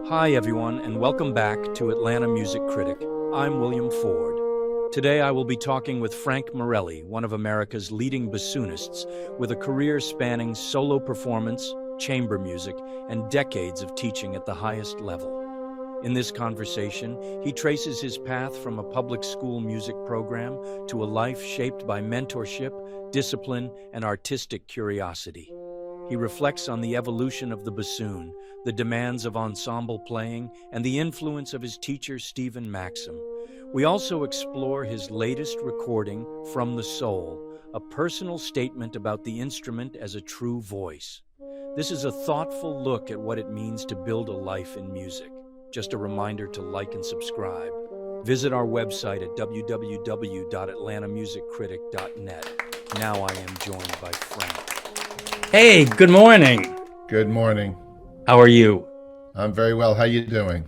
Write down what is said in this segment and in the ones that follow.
Hi, everyone, and welcome back to Atlanta Music Critic. I'm William Ford. Today I will be talking with Frank Morelli, one of America's leading bassoonists, with a career spanning solo performance, chamber music, and decades of teaching at the highest level. In this conversation, he traces his path from a public school music program to a life shaped by mentorship, discipline, and artistic curiosity. He reflects on the evolution of the bassoon, the demands of ensemble playing, and the influence of his teacher, Stephen Maxym. We also explore his latest recording, From the Soul, a personal statement about the instrument as a true voice. This is a thoughtful look at what it means to build a life in music. Just a reminder to like and subscribe. Visit our website at www.atlantamusiccritic.net. Now I am joined by Frank. Hey, good morning. Good morning. How are you? I'm very well. How you doing?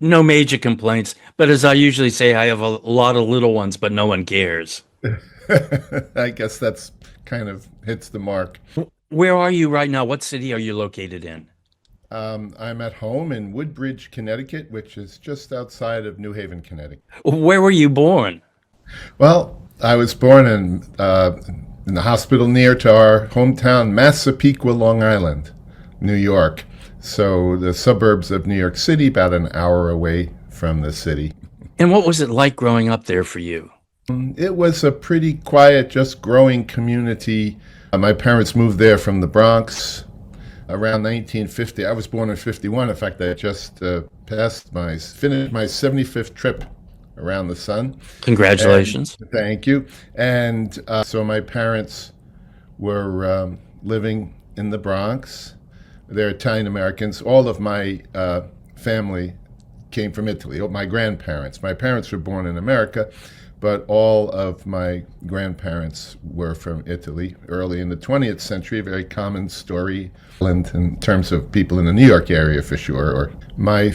No major complaints, but as I usually say, I have a lot of little ones, but no one cares. I guess that's kind of hits the mark. Where are you right now? What city are you located in? I'm at home in Woodbridge, Connecticut, which is just outside of New Haven, Connecticut. Where were you born? Well, I was born in the hospital near to our hometown, Massapequa, Long Island, New York. So the suburbs of New York City, about an hour away from the city. And what was it like growing up there for you? It was a pretty quiet, just growing community. My parents moved there from the Bronx around 1950. I was born in 51. In fact, I just finished my 75th trip around the sun. Congratulations. And, thank you. And so my parents were living in the Bronx. They're Italian Americans. All of my family came from Italy. My grandparents. My parents were born in America, but all of my grandparents were from Italy early in the 20th century. A very common story in terms of people in the New York area, for sure. Or my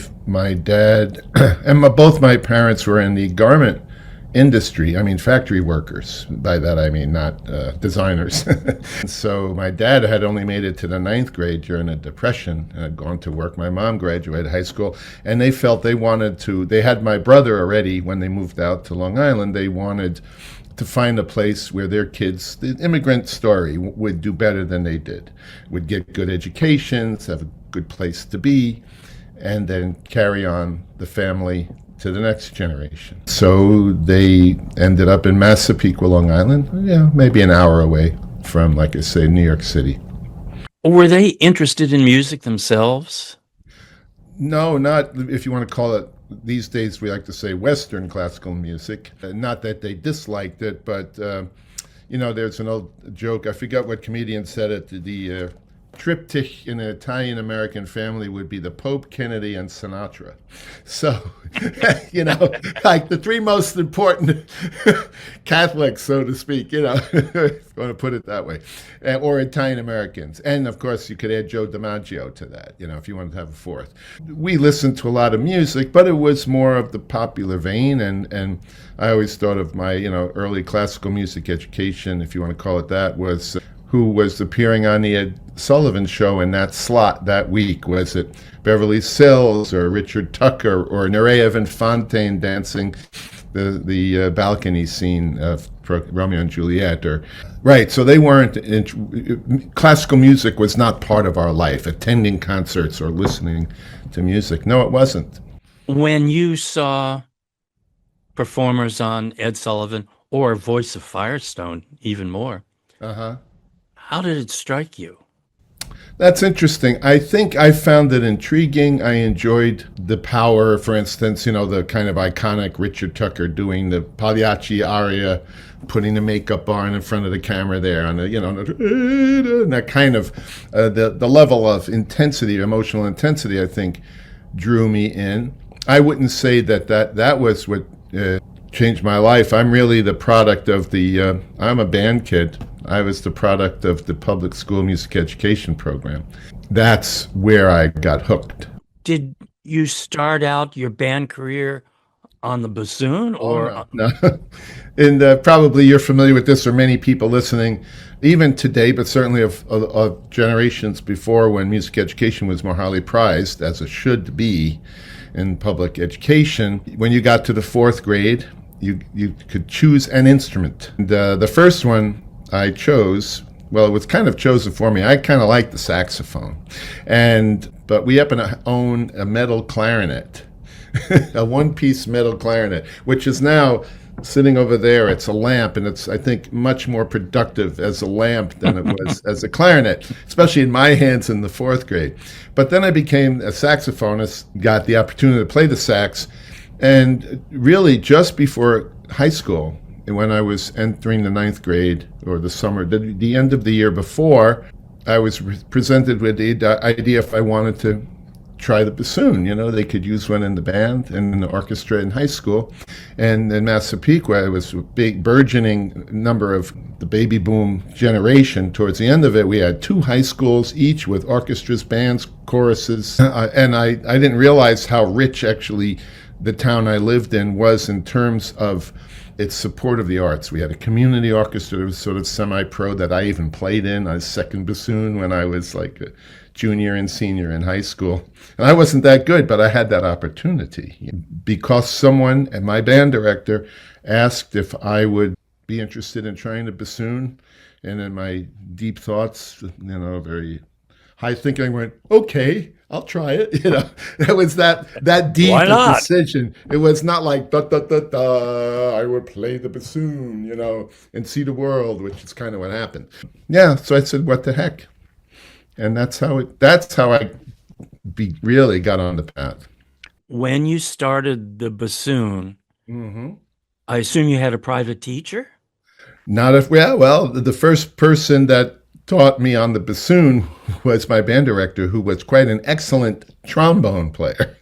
dad and both my parents were in the garment industry. I mean, factory workers. By that I mean not designers. So my dad had only made it to the 9th grade during the Depression and had gone to work. My mom graduated high school, and they felt they wanted to. They had my brother already when they moved out to Long Island. They wanted to find a place where their kids, the immigrant story, would do better than they did, would get good educations, have a good place to be, and then carry on the family to the next generation. So they ended up in Massapequa, Long Island, maybe an hour away from, like I say, New York City. Were they interested in music themselves? No, not, if you want to call it, these days we like to say Western classical music. Not that they disliked it, but, there's an old joke. I forgot what comedian said it. The triptych in an Italian-American family would be the Pope, Kennedy, and Sinatra. So, like the three most important Catholics, so to speak, if you want to put it that way, or Italian-Americans. And, of course, you could add Joe DiMaggio to that, if you wanted to have a fourth. We listened to a lot of music, but it was more of the popular vein, and I always thought of my, early classical music education, if you want to call it that, was who was appearing on the Ed Sullivan Show in that slot that week. Was it Beverly Sills or Richard Tucker or Nereida Van Fontaine dancing the balcony scene of Romeo and Juliet? Right, so they weren't, classical music was not part of our life, attending concerts or listening to music. No, it wasn't. When you saw performers on Ed Sullivan or Voice of Firestone, even more, how did it strike you? That's interesting. I think I found it intriguing. I enjoyed the power, for instance, the kind of iconic Richard Tucker doing the Pagliacci aria, putting the makeup on in front of the camera there, and that kind of, the level of intensity, emotional intensity, I think, drew me in. I wouldn't say that was what changed my life. I'm really the product of I'm a band kid. I was the product of the public school music education program. That's where I got hooked. Did you start out your band career on the bassoon, or no. And probably you're familiar with this, or many people listening, even today, but certainly of generations before, when music education was more highly prized, as it should be in public education. When you got to the fourth grade, you could choose an instrument. And, the first one I chose, well, it was kind of chosen for me. I kind of liked the saxophone, but we happen to own a metal clarinet. A one-piece metal clarinet, which is now sitting over there. It's a lamp, and it's, I think, much more productive as a lamp than it was as a clarinet, especially in my hands in the fourth grade. But then I became a saxophonist, got the opportunity to play the sax, and really just before high school, when I was entering the ninth grade, or the summer, the end of the year before, I was presented with the idea if I wanted to try the bassoon. They could use one in the band and in the orchestra in high school. And in Massapequa, it was a big burgeoning number of the baby boom generation. Towards the end of it, we had 2 high schools, each with orchestras, bands, choruses. And I didn't realize how rich actually the town I lived in was in terms of its support of the arts. We had a community orchestra that was sort of semi-pro that I even played in. I was second bassoon when I was like a junior and senior in high school. And I wasn't that good, but I had that opportunity because someone, and my band director, asked if I would be interested in trying the bassoon. And in my deep thoughts, very high thinking, I went, okay, I'll try it. It was that deep a decision. It was not like, da, da, da, da, I would play the bassoon, and see the world, which is kind of what happened. Yeah, so I said, what the heck? And that's how I really got on the path. When you started the bassoon, I assume you had a private teacher? The first person that taught me on the bassoon was my band director, who was quite an excellent trombone player.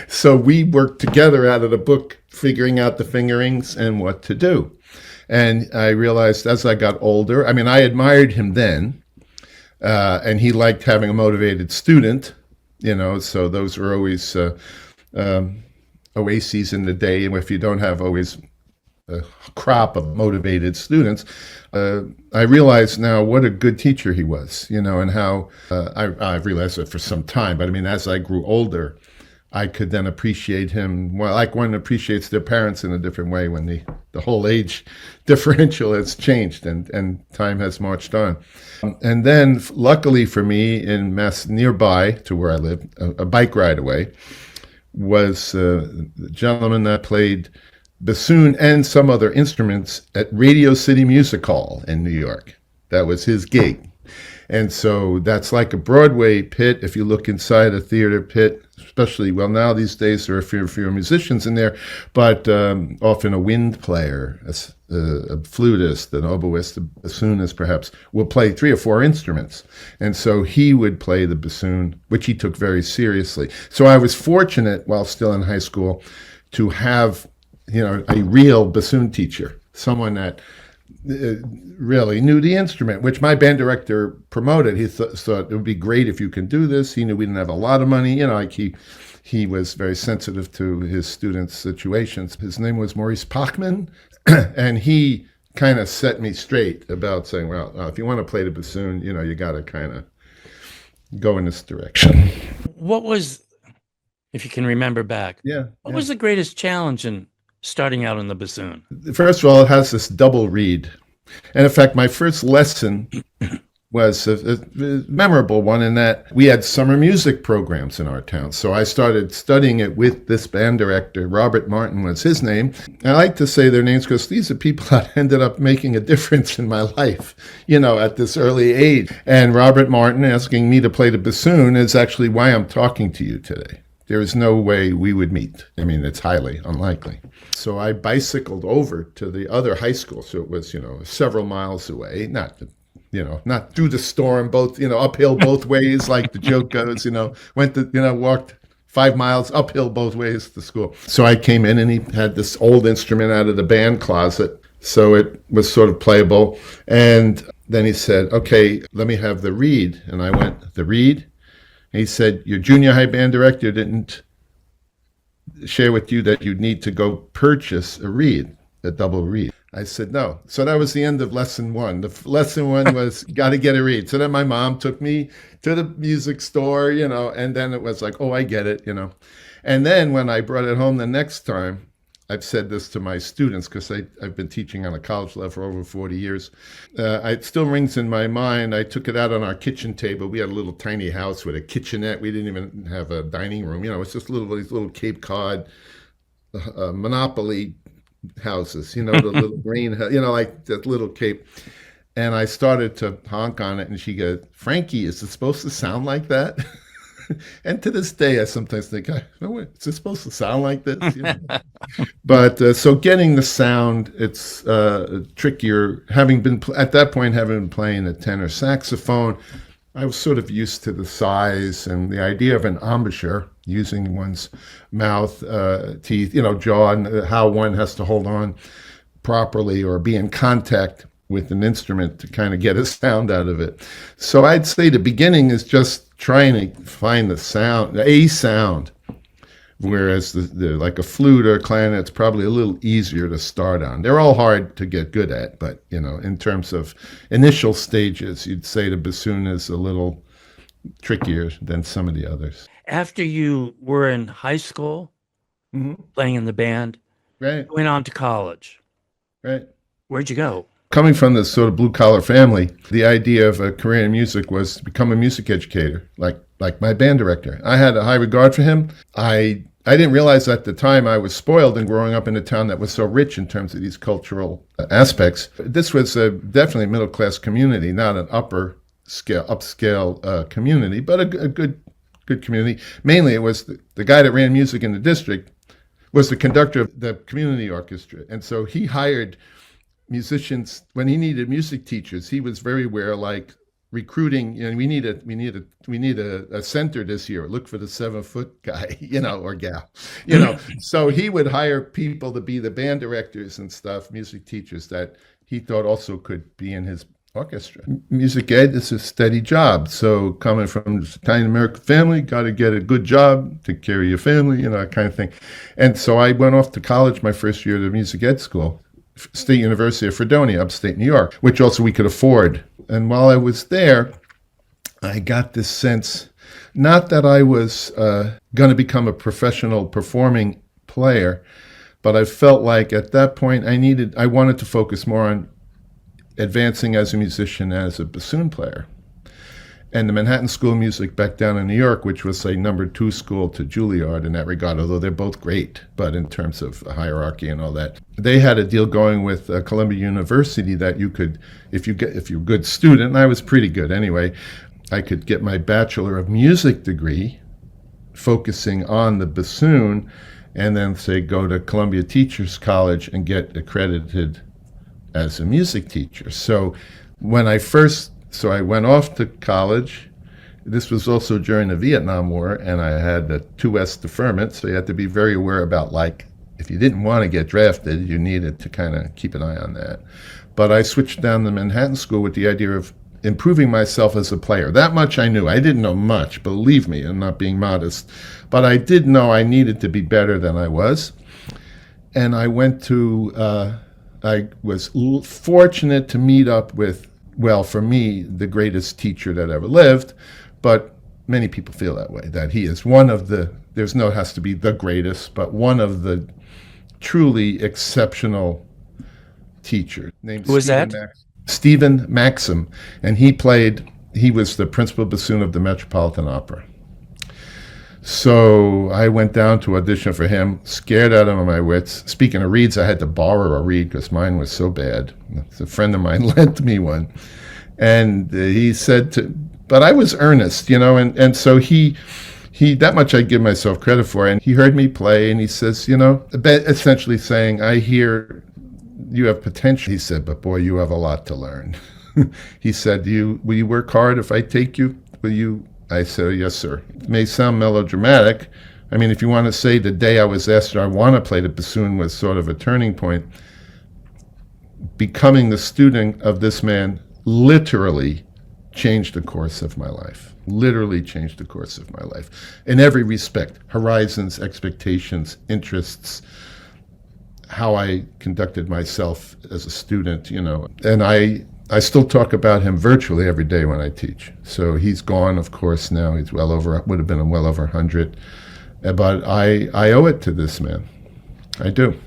So we worked together out of the book, figuring out the fingerings and what to do. And I realized as I got older, I admired him then, and he liked having a motivated student, so those were always oases in the day. And if you don't have always a crop of motivated students, I realize now what a good teacher he was, and how I've realized it for some time. But as I grew older, I could then appreciate him, well, like one appreciates their parents in a different way when the whole age differential has changed and time has marched on. And then, luckily for me, in nearby to where I live, a bike ride away, was a gentleman that played bassoon and some other instruments at Radio City Music Hall in New York. That was his gig. And so that's like a Broadway pit. If you look inside a theater pit, especially, well, now these days there are fewer musicians in there, but often a wind player, a flutist, an oboist, a bassoonist perhaps, will play 3 or 4 instruments. And so he would play the bassoon, which he took very seriously. So I was fortunate, while still in high school, to have a real bassoon teacher, someone that really knew the instrument, which my band director promoted. He thought it would be great if you can do this. He knew we didn't have a lot of money. He was very sensitive to his students' situations. His name was Maurice Pachman, and he kind of set me straight about saying, well, if you want to play the bassoon, you got to kind of go in this direction. What was, if you can remember back, what was the greatest challenge in starting out on the bassoon? First of all, it has this double reed. And in fact, my first lesson was a memorable one in that we had summer music programs in our town. So I started studying it with this band director. Robert Martin was his name. I like to say their names because these are people that ended up making a difference in my life, at this early age. And Robert Martin asking me to play the bassoon is actually why I'm talking to you today. There is no way we would meet. It's highly unlikely. So I bicycled over to the other high school. So it was, several miles away, not through the storm, both, uphill both ways, like the joke goes, walked 5 miles uphill both ways to school. So I came in and he had this old instrument out of the band closet. So it was sort of playable. And then he said, okay, let me have the reed. And I went, the reed? And he said, your junior high band director didn't share with you that you need to go purchase a reed, a double reed. I said, no. So that was the end of lesson one. Lesson one was got to get a reed. So then my mom took me to the music store, and then it was like, oh, I get it, And then when I brought it home the next time, I've said this to my students because I've been teaching on a college level for over 40 years. It still rings in my mind. I took it out on our kitchen table. We had a little tiny house with a kitchenette. We didn't even have a dining room. It's just these little Cape Cod Monopoly houses, the little green, like that little Cape. And I started to honk on it, and she goes, Frankie, is it supposed to sound like that? And to this day, I sometimes think, no, is it supposed to sound like this? But so getting the sound, it's trickier. Having been, at that point, having been playing the tenor saxophone, I was sort of used to the size and the idea of an embouchure, using one's mouth, teeth, jaw, and how one has to hold on properly or be in contact with an instrument to kind of get a sound out of it. So I'd say the beginning is just trying to find a sound, whereas the like a flute or a clarinet's probably a little easier to start on. They're all hard to get good at, but in terms of initial stages, you'd say the bassoon is a little trickier than some of the others. After you were in high school, playing in the band, right, you went on to college. Right. Where'd you go? Coming from this sort of blue-collar family, the idea of a career in music was to become a music educator, like my band director. I had a high regard for him. I didn't realize at the time I was spoiled in growing up in a town that was so rich in terms of these cultural aspects. This was definitely a middle-class community, not an upscale community, but a good community. Mainly, it was the guy that ran music in the district was the conductor of the community orchestra, and so he hired musicians when he needed music teachers. He was very aware, like recruiting. We need a center this year. Look for the 7-foot guy, or gal, So he would hire people to be the band directors and stuff, music teachers that he thought also could be in his orchestra. Music ed is a steady job. So coming from this Italian American family, got to get a good job, take care of your family, that kind of thing. And so I went off to college my first year at the music ed school. State University of Fredonia, upstate New York, which also we could afford. And while I was there, I got this sense, not that I was going to become a professional performing player, but I felt like at that point I wanted to focus more on advancing as a musician, as a bassoon player. And the Manhattan School of Music back down in New York, which was a number 2 school to Juilliard in that regard, although they're both great, but in terms of hierarchy and all that, they had a deal going with Columbia University that you could, if you're a good student, and I was pretty good anyway, I could get my Bachelor of Music degree, focusing on the bassoon, and then say go to Columbia Teachers College and get accredited as a music teacher. So when So I went off to college. This was also during the Vietnam War, and I had a 2S deferment, so you had to be very aware about, if you didn't want to get drafted, you needed to kind of keep an eye on that. But I switched down to Manhattan School with the idea of improving myself as a player. That much I knew. I didn't know much, believe me, I'm not being modest. But I did know I needed to be better than I was. And I went to, I was fortunate to meet up with, well, for me, the greatest teacher that ever lived, but many people feel that way, that he is one of the, has to be the greatest, but one of the truly exceptional teachers. Who was that? Stephen Maxym, and he was the principal bassoon of the Metropolitan Opera. So I went down to audition for him, scared out of my wits. Speaking of reeds, I had to borrow a reed because mine was so bad. A friend of mine lent me one. And he said but I was earnest, and so he, that much I give myself credit for. And he heard me play and he says, essentially saying, I hear you have potential. He said, but boy, you have a lot to learn. He said, will you work hard if I take you? Will you? I said, yes, sir. It may sound melodramatic. I mean, if you want to say the day I was asked, I want to play the bassoon was sort of a turning point. Becoming the student of this man literally changed the course of my life. Literally changed the course of my life in every respect: horizons, expectations, interests, how I conducted myself as a student, And I still talk about him virtually every day when I teach. So he's gone, of course, now. He's would have been well over 100. But I owe it to this man. I do.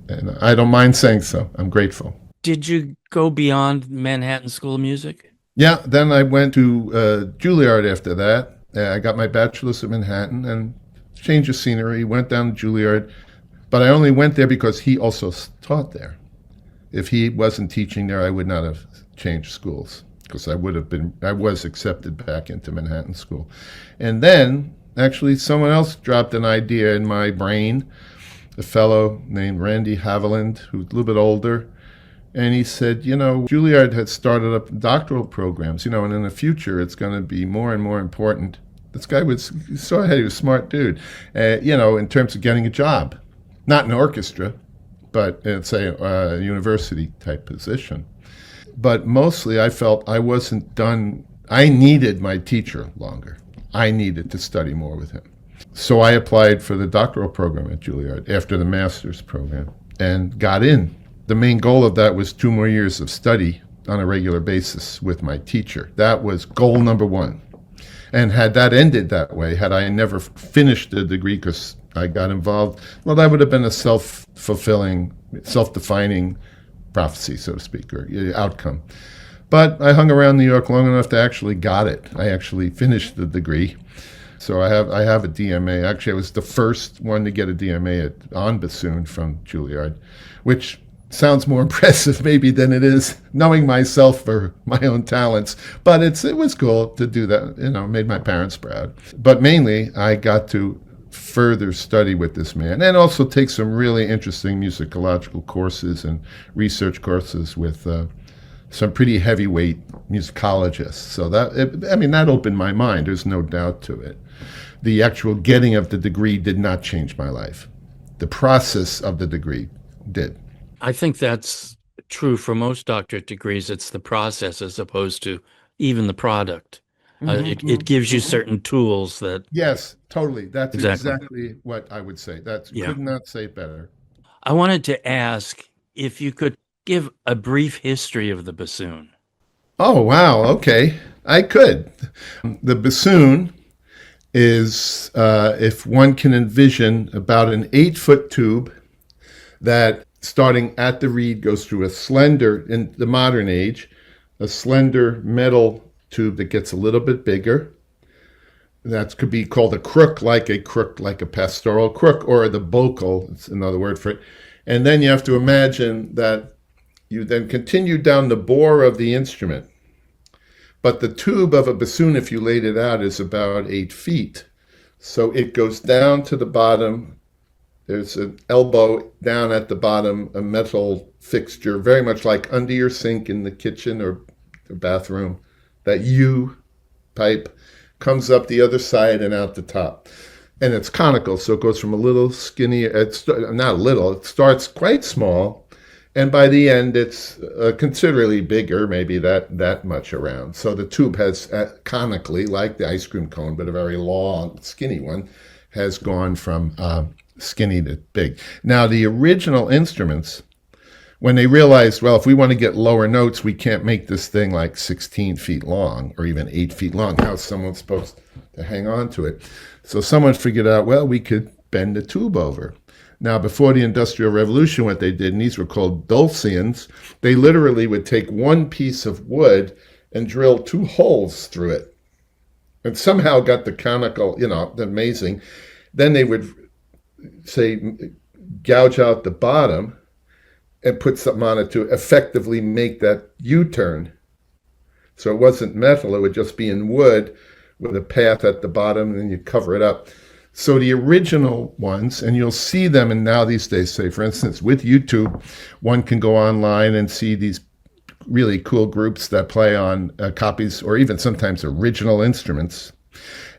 And I don't mind saying so. I'm grateful. Did you go beyond Manhattan School of Music? Yeah, then I went to Juilliard after that. I got my bachelor's at Manhattan and changed of scenery, went down to Juilliard. But I only went there because he also taught there. If he wasn't teaching there, I would not have changed schools, because I was accepted back into Manhattan School. And then, actually, someone else dropped an idea in my brain, a fellow named Randy Haviland, who's a little bit older. And he said, Juilliard had started up doctoral programs, and in the future it's going to be more and more important. This guy he was a smart dude, in terms of getting a job. Not an orchestra, but say a university type position. But mostly I felt I wasn't done. I needed my teacher longer. I needed to study more with him. So I applied for the doctoral program at Juilliard after the master's program and got in. The main goal of that was 2 more years of study on a regular basis with my teacher. That was goal number 1. And had that ended that way, had I never finished the degree because I got involved, well, that would have been a self-fulfilling, self-defining prophecy, so to speak, or outcome. But I hung around New York long enough to actually got it. I actually finished the degree. So I have a DMA. Actually, I was the first one to get a DMA on bassoon from Juilliard, which sounds more impressive maybe than it is, knowing myself for my own talents. But it was cool to do that. Made my parents proud. But mainly, I got to further study with this man and also take some really interesting musicological courses and research courses with some pretty heavyweight musicologists. So that opened my mind. There's no doubt to it. The actual getting of the degree did not change my life. The process of the degree did. I think that's true for most doctorate degrees. It's the process as opposed to even the product. It gives you certain tools that... Yes, totally. That's exactly what I would say. Could not say it better. I wanted to ask if you could give a brief history of the bassoon. Oh, wow. Okay. I could. The bassoon is, if one can envision, about an 8-foot tube that, starting at the reed, goes through a slender, in the modern age, a slender metal tube that gets a little bit bigger. That could be called a crook, like a pastoral crook, or the bocal, it's another word for it. And then you have to imagine that you then continue down the bore of the instrument. But the tube of a bassoon, if you laid it out, is about 8 feet. So it goes down to the bottom. There's an elbow down at the bottom, a metal fixture, very much like under your sink in the kitchen or the bathroom. That U pipe comes up the other side and out the top. And it's conical, so it goes from a little skinny, not a little, it starts quite small, and by the end it's considerably bigger, maybe that much around. So the tube has, conically, like the ice cream cone, but a very long, skinny one, has gone from skinny to big. Now, the original instruments, when they realized, well, if we want to get lower notes, we can't make this thing like 16 feet long or even 8 feet long. How's someone supposed to hang on to it? So someone figured out, well, we could bend the tube over. Now, before the Industrial Revolution, what they did, and these were called dulcians, they literally would take one piece of wood and drill 2 holes through it. And somehow got the conical, amazing. Then they would, say, gouge out the bottom and put something on it to effectively make that U-turn. So it wasn't metal, it would just be in wood with a path at the bottom, and then you cover it up. So the original ones, and you'll see them, and now these days, say, for instance, with YouTube, one can go online and see these really cool groups that play on copies or even sometimes original instruments.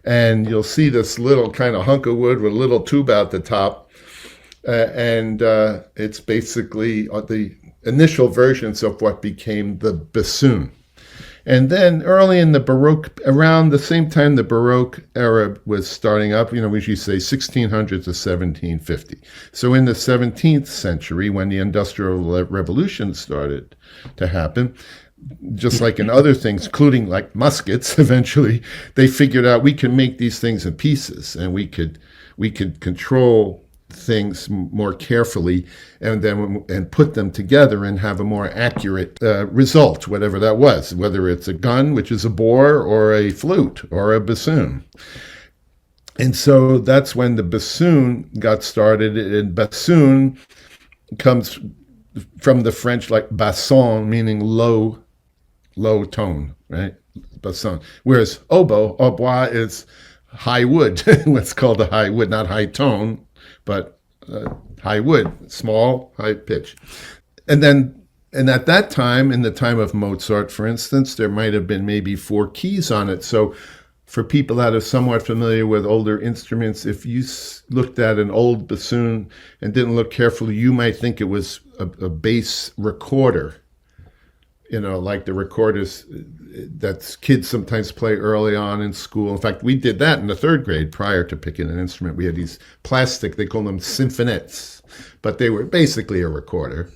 And you'll see this little kind of hunk of wood with a little tube out the top. And it's basically the initial versions of what became the bassoon. And then early in the Baroque, around the same time the Baroque era was starting up, we usually say 1600 to 1750. So in the 17th century, when the Industrial Revolution started to happen, just like in other things, including like muskets, eventually they figured out we can make these things in pieces, and we could control things more carefully and put them together and have a more accurate result, whatever that was, whether it's a gun, which is a bore, or a flute, or a bassoon. And so that's when the bassoon got started. And bassoon comes from the French like basson, meaning low tone, right? Basson. Whereas hautbois is high wood, what's called a high wood, not high tone, but high wood, small, high pitch. And at that time, in the time of Mozart, for instance, there might have been maybe 4 keys on it. So for people that are somewhat familiar with older instruments, if you looked at an old bassoon and didn't look carefully, you might think it was a bass recorder. Like the recorders that kids sometimes play early on in school. In fact, we did that in the 3rd grade prior to picking an instrument. We had these plastic, they call them symphonettes, but they were basically a recorder.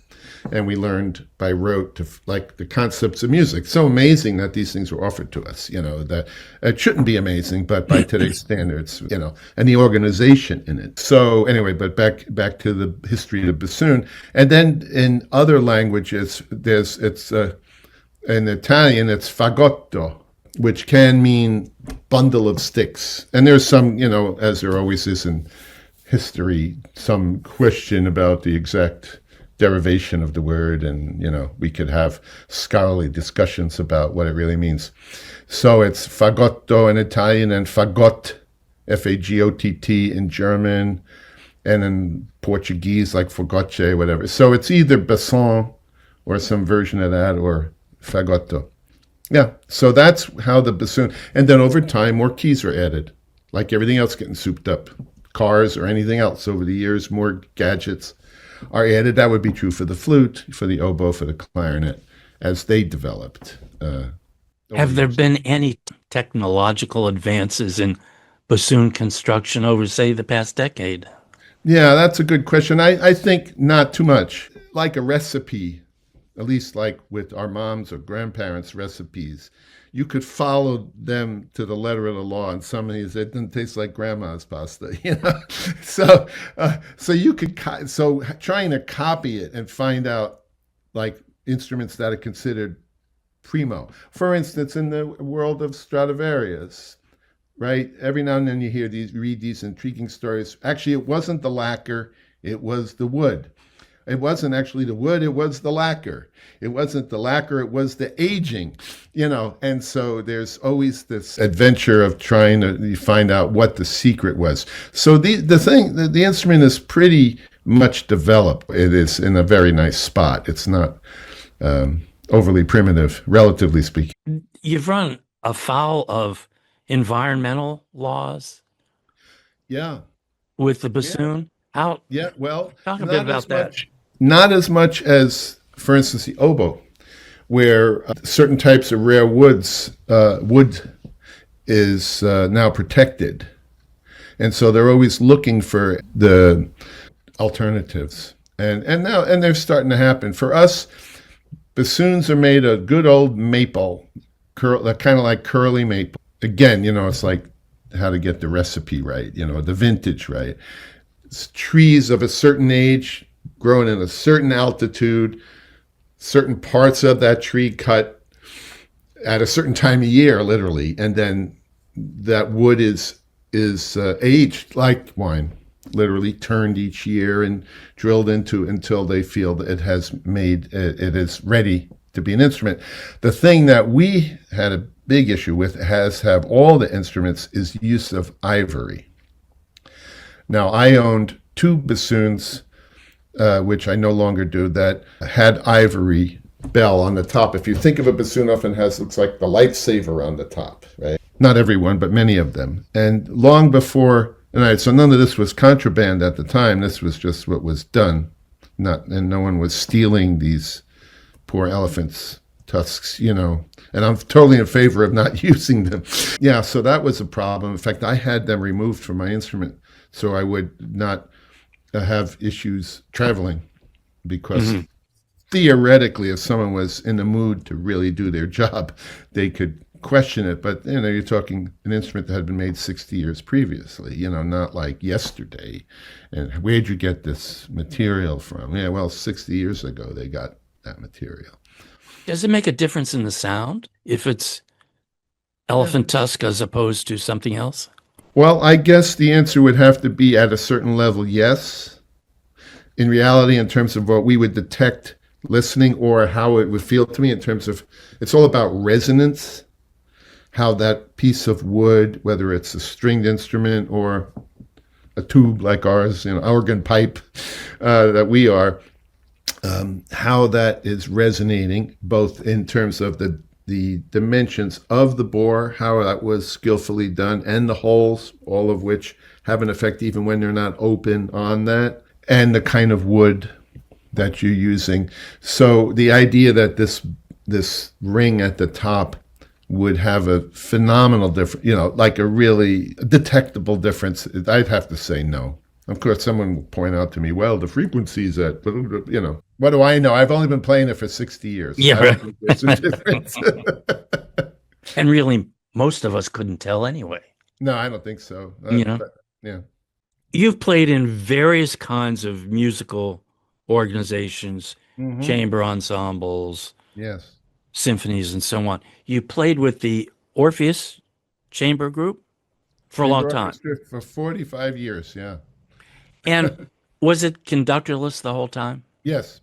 And we learned by rote to like the concepts of music. So amazing that these things were offered to us, that it shouldn't be amazing, but by today's standards, and the organization in it. So anyway, but back to the history of the bassoon. And then in other languages, in Italian, it's fagotto, which can mean bundle of sticks. And there's some, as there always is in history, some question about the exact derivation of the word, and we could have scholarly discussions about what it really means. So it's fagotto in Italian and fagot, F-A-G-O-T-T in German, and in Portuguese like fagote, whatever. So it's either basson or some version of that, or fagotto. Yeah, so that's how the bassoon, and then over time more keys are added, like everything else getting souped up, cars or anything else over the years, more gadgets are added. That would be true for the flute, for the oboe, for the clarinet, as they developed. Have there been any technological advances in bassoon construction over, say, the past decade? Yeah, that's a good question. I think not too much. Like a recipe, at least like with our moms or grandparents' recipes, you could follow them to the letter of the law, and some of these, it didn't taste like grandma's pasta, So you could, trying to copy it and find out like instruments that are considered primo. For instance, in the world of Stradivarius, right? Every now and then you read these intriguing stories. Actually, it wasn't the lacquer, it was the wood. It wasn't actually the wood, it was the lacquer. It wasn't the lacquer, it was the aging, And so there's always this adventure of trying to find out what the secret was. So the instrument is pretty much developed. It is in a very nice spot. It's not overly primitive, relatively speaking. You've run afoul of environmental laws? Yeah. With the bassoon? How? Yeah, well, talk a bit about that. Not as much as, for instance, the oboe, where certain types of rare wood is now protected. And so they're always looking for the alternatives. And they're starting to happen. For us, bassoons are made of good old maple, kind of like curly maple. Again, it's like how to get the recipe right, the vintage right. It's trees of a certain age, grown in a certain altitude, certain parts of that tree cut at a certain time of year, literally, and then that wood is aged like wine, literally turned each year and drilled into until they feel that it is ready to be an instrument. The thing that we had a big issue with, have all the instruments, is use of ivory. Now, I owned 2 bassoons, which I no longer do, that had ivory bell on the top. If you think of a bassoon, often looks like the lightsaber on the top, right? Not everyone, but many of them. And long before, so none of this was contraband at the time. This was just what was done. And no one was stealing these poor elephants' tusks, and I'm totally in favor of not using them. Yeah, so that was a problem. In fact, I had them removed from my instrument so I would not have issues traveling, because theoretically, if someone was in the mood to really do their job, they could question it. But, you're talking an instrument that had been made 60 years previously, not like yesterday. And where'd you get this material from? Yeah, well, 60 years ago, they got that material. Does it make a difference in the sound if it's elephant tusk as opposed to something else? Well, I guess the answer would have to be at a certain level, yes. In reality, in terms of what we would detect listening, or how it would feel to me in terms of, it's all about resonance, how that piece of wood, whether it's a stringed instrument or a tube like ours, organ pipe that we are, how that is resonating, both in terms of the dimensions of the bore, how that was skillfully done, and the holes, all of which have an effect even when they're not open on that, and the kind of wood that you're using. So the idea that this ring at the top would have a phenomenal difference, like a really detectable difference, I'd have to say no. Of course, someone will point out to me, well, the frequency's at, what do I know? I've only been playing it for 60 years. Yeah, right. There's a difference. And really, most of us couldn't tell anyway. No, I don't think so. Yeah. You've played in various kinds of musical organizations, chamber ensembles, yes, symphonies, and so on. You played with the Orpheus Chamber Group for a long time. For 45 years, yeah. And was it conductorless the whole time? Yes.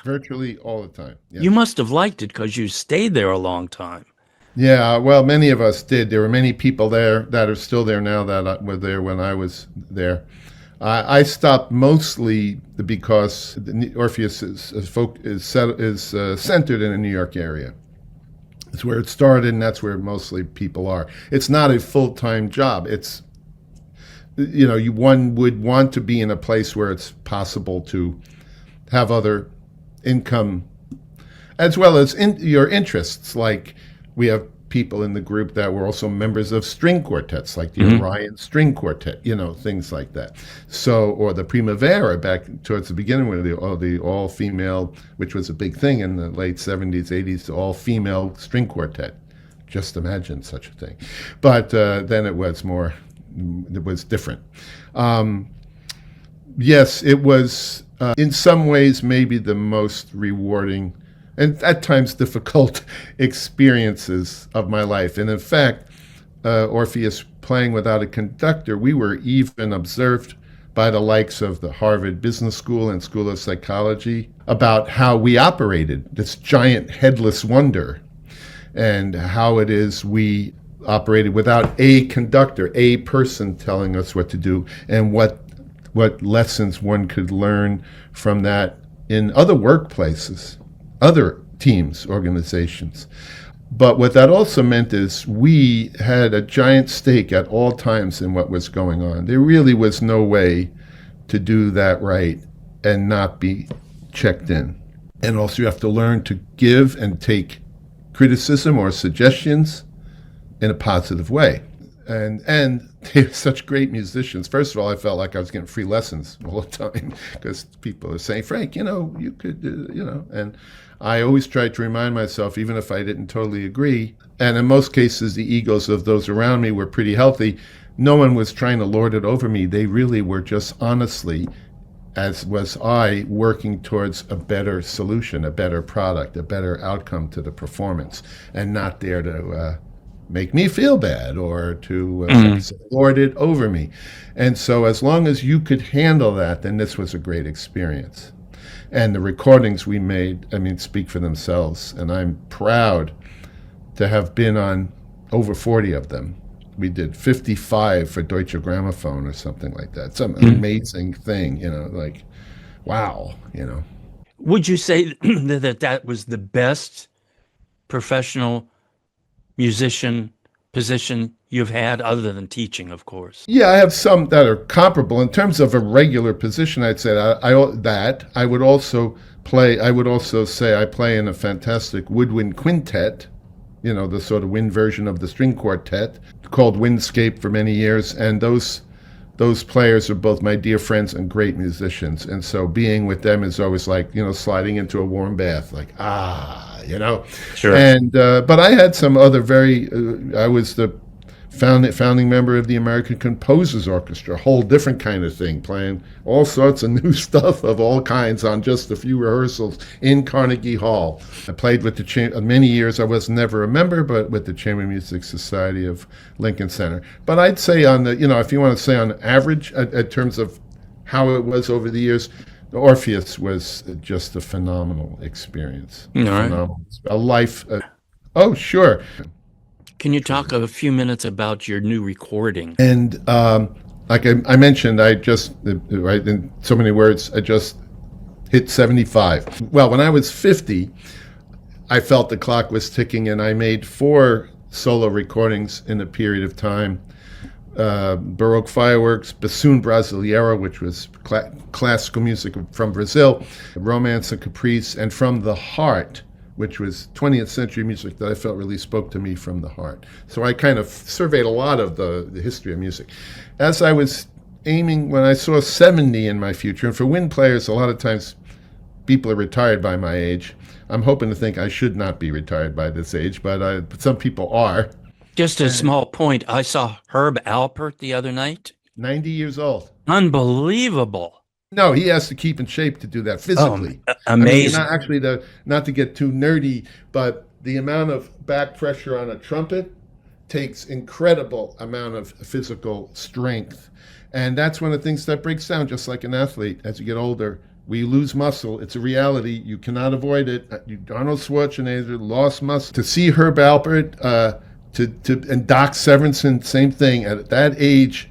Virtually all the time. Yes. You must have liked it because you stayed there a long time. Yeah, well, many of us did. There were many people there that are still there now that were there when I was there. I stopped mostly because Orpheus is centered in the New York area. It's where it started, and that's where mostly people are. It's not a full-time job. It's, one would want to be in a place where it's possible to have other income, as well as your interests. Like, we have people in the group that were also members of string quartets, like the Orion String Quartet, things like that. So, or the Primavera back towards the beginning, with the all-female, which was a big thing in the late 70s, 80s, the all-female string quartet. Just imagine such a thing. But then it was different. Yes, it was in some ways maybe the most rewarding and at times difficult experiences of my life. And in fact, Orpheus playing without a conductor, we were even observed by the likes of the Harvard Business School and School of Psychology about how we operated, this giant headless wonder, and how it is we operated without a conductor, a person telling us what to do, and what lessons one could learn from that in other workplaces, other teams, organizations. But what that also meant is we had a giant stake at all times in what was going on. There really was no way to do that right and not be checked in. And also you have to learn to give and take criticism or suggestions in a positive way. And they're such great musicians. First of all, I felt like I was getting free lessons all the time because people are saying, Frank, you could, and I always tried to remind myself, even if I didn't totally agree, and in most cases, the egos of those around me were pretty healthy. No one was trying to lord it over me. They really were just honestly, as was I, working towards a better solution, a better product, a better outcome to the performance, and not there to make me feel bad or to lord it over me. And so as long as you could handle that, then this was a great experience. And the recordings we made, speak for themselves. And I'm proud to have been on over 40 of them. We did 55 for Deutsche Grammophon or something like that. Some amazing thing, wow, Would you say that was the best professional musician position you've had other than teaching, of course? Yeah, I have some that are comparable in terms of a regular position. I'd say I would also play. I would also say I play in a fantastic woodwind quintet. You know, the sort of wind version of the string quartet called Windscape for many years, and those players are both my dear friends and great musicians. And so being with them is always like, you know, sliding into a warm bath, like, you know. Sure. And but I had some other I was the founding member of the American Composers Orchestra, a whole different kind of thing, playing all sorts of new stuff of all kinds on just a few rehearsals in Carnegie Hall. I played with many years. I was never a member, but with the Chamber Music Society of Lincoln Center. But I'd say if you want to say on average, in terms of how it was over the years, Orpheus was just a phenomenal experience. All right. Phenomenal. A life. Oh, sure. Can you talk a few minutes about your new recording? And like I mentioned, I just, right, in so many words, I just hit 75. Well, when I was 50, I felt the clock was ticking, and I made 4 solo recordings in a period of time. Baroque Fireworks, Bassoon Brasileiro, which was classical music from Brazil, Romance and Caprice, and From the Heart, which was 20th century music that I felt really spoke to me from the heart. So I kind of surveyed a lot of the history of music. As I was aiming, when I saw 70 in my future, and for wind players, a lot of times people are retired by my age. I'm hoping to think I should not be retired by this age, but some people are. Just a small point. I saw Herb Alpert the other night. 90 years old. Unbelievable. No, he has to keep in shape to do that physically. Amazing. I mean, not to get too nerdy, but the amount of back pressure on a trumpet takes incredible amount of physical strength. And that's one of the things that breaks down, just like an athlete. As you get older, we lose muscle. It's a reality. You cannot avoid it. Arnold Schwarzenegger lost muscle. To see Herb Alpert, and Doc Severinsen, same thing. At that age,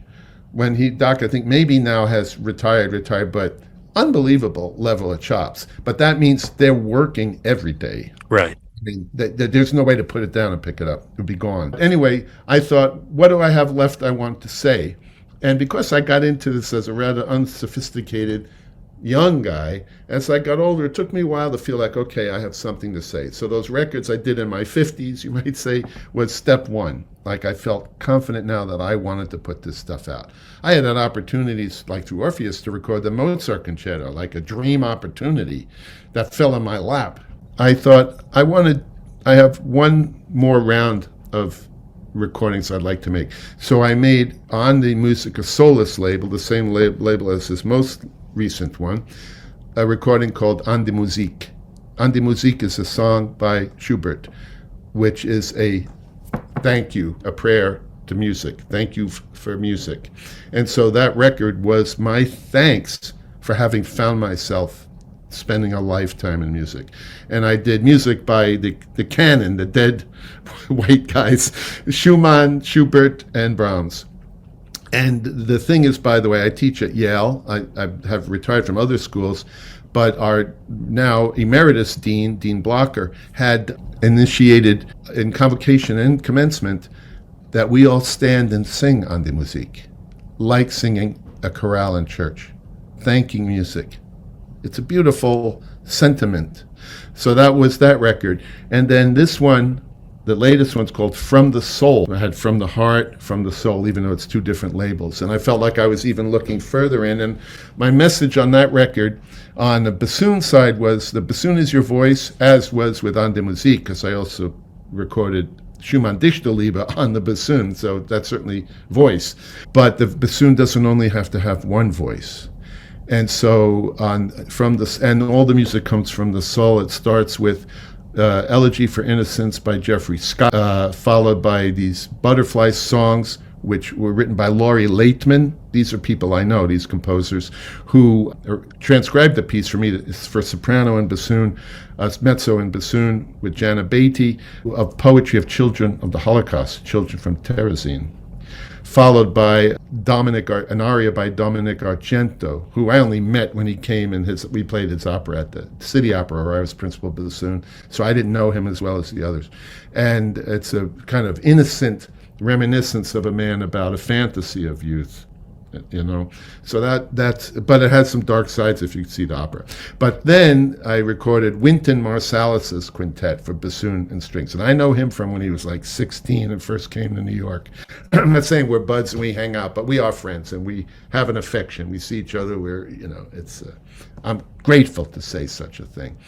when Doc, I think maybe now has retired, but unbelievable level of chops. But that means they're working every day. Right. I mean, there's no way to put it down and pick it up. It would be gone. Anyway, I thought, what do I have left I want to say? And because I got into this as a rather unsophisticated young guy, as I got older, it took me a while to feel like, okay, I have something to say. So those records I did in my 50s, you might say, was step one. Like I felt confident now that I wanted to put this stuff out. I had opportunities, like through Orpheus, to record the Mozart Concerto, like a dream opportunity that fell in my lap. I thought, I have one more round of recordings I'd like to make. So I made on the Musica Solis label, the same label as his most recent one, a recording called An die Musik. An die Musik is a song by Schubert, which is a thank you, a prayer to music. Thank you for music. And so that record was my thanks for having found myself spending a lifetime in music. And I did music by the canon, the dead white guys, Schumann, Schubert, and Brahms. And the thing is, by the way, I teach at Yale. I have retired from other schools, but our now emeritus dean, Dean Blocker, had initiated in convocation and commencement that we all stand and sing An die Musik, like singing a chorale in church, thanking music. It's a beautiful sentiment. So that was that record. And then this one, the latest one's called From the Soul. I had From the Heart, From the Soul, even though it's 2 different labels. And I felt like I was even looking further in. And my message on that record, on the bassoon side, was the bassoon is your voice, as was with An die Musik, because I also recorded Schumann Dichterliebe on the bassoon, so that's certainly voice. But the bassoon doesn't only have to have one voice. And so and all the music comes from the soul. It starts with Elegy for Innocence by Geoffrey Scott, followed by these butterfly songs, which were written by Laurie Laitman. These are people I know, these composers, who transcribed the piece for me. It's for soprano and bassoon, mezzo and bassoon with Jana Beatty, of poetry of children of the Holocaust, children from Terezin. Followed by an aria by Dominic Argento, who I only met when he came and we played his opera at the City Opera, where I was principal bassoon, so I didn't know him as well as the others. And it's a kind of innocent reminiscence of a man about a fantasy of youth. So that's, but it has some dark sides if you see the opera. But then I recorded Wynton Marsalis's quintet for bassoon and strings, and I know him from when he was like 16 and first came to New York. I'm not saying we're buds and we hang out, but we are friends and we have an affection. We see each other. It's I'm grateful to say such a thing,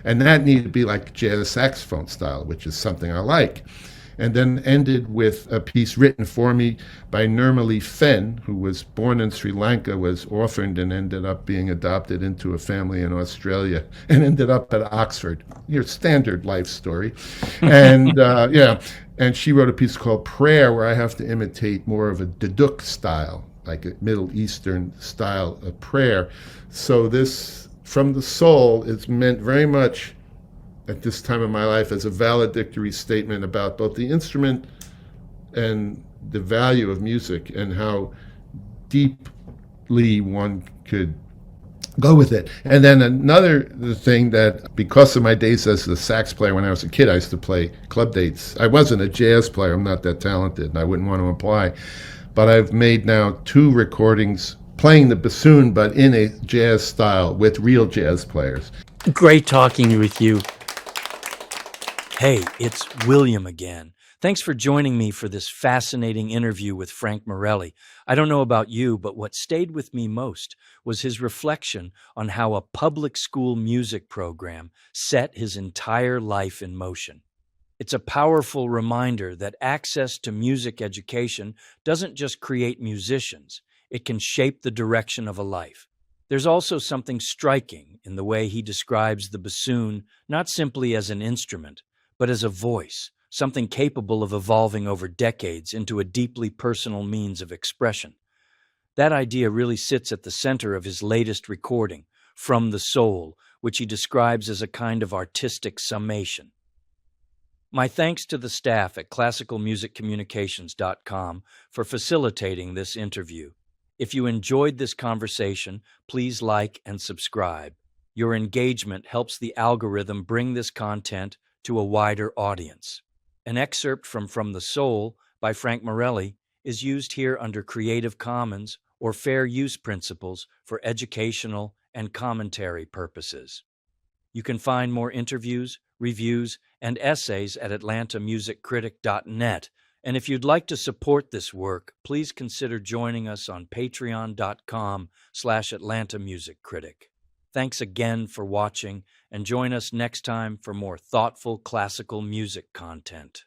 and that needed to be like jazz saxophone style, which is something I like. And then ended with a piece written for me by Nirmali Fenn, who was born in Sri Lanka, was orphaned, and ended up being adopted into a family in Australia, and ended up at Oxford. Your standard life story. And and she wrote a piece called Prayer, where I have to imitate more of a duduk style, like a Middle Eastern style of prayer. So this, From the Soul, is meant very much at this time of my life as a valedictory statement about both the instrument and the value of music and how deeply one could go with it. And then another thing, that because of my days as a sax player when I was a kid, I used to play club dates. I wasn't a jazz player. I'm not that talented, and I wouldn't want to imply. But I've made now 2 recordings playing the bassoon, but in a jazz style with real jazz players. Great talking with you. Hey, it's William again. Thanks for joining me for this fascinating interview with Frank Morelli. I don't know about you, but what stayed with me most was his reflection on how a public school music program set his entire life in motion. It's a powerful reminder that access to music education doesn't just create musicians, it can shape the direction of a life. There's also something striking in the way he describes the bassoon not simply as an instrument, but as a voice, something capable of evolving over decades into a deeply personal means of expression. That idea really sits at the center of his latest recording, From the Soul, which he describes as a kind of artistic summation. My thanks to the staff at classicalmusiccommunications.com for facilitating this interview. If you enjoyed this conversation, please like and subscribe. Your engagement helps the algorithm bring this content to a wider audience. An excerpt from the Soul by Frank Morelli is used here under Creative Commons or Fair Use principles for educational and commentary purposes. You can find more interviews, reviews, and essays at atlantamusiccritic.net. And if you'd like to support this work, please consider joining us on patreon.com/atlantamusiccritic. Thanks again for watching, and join us next time for more thoughtful classical music content.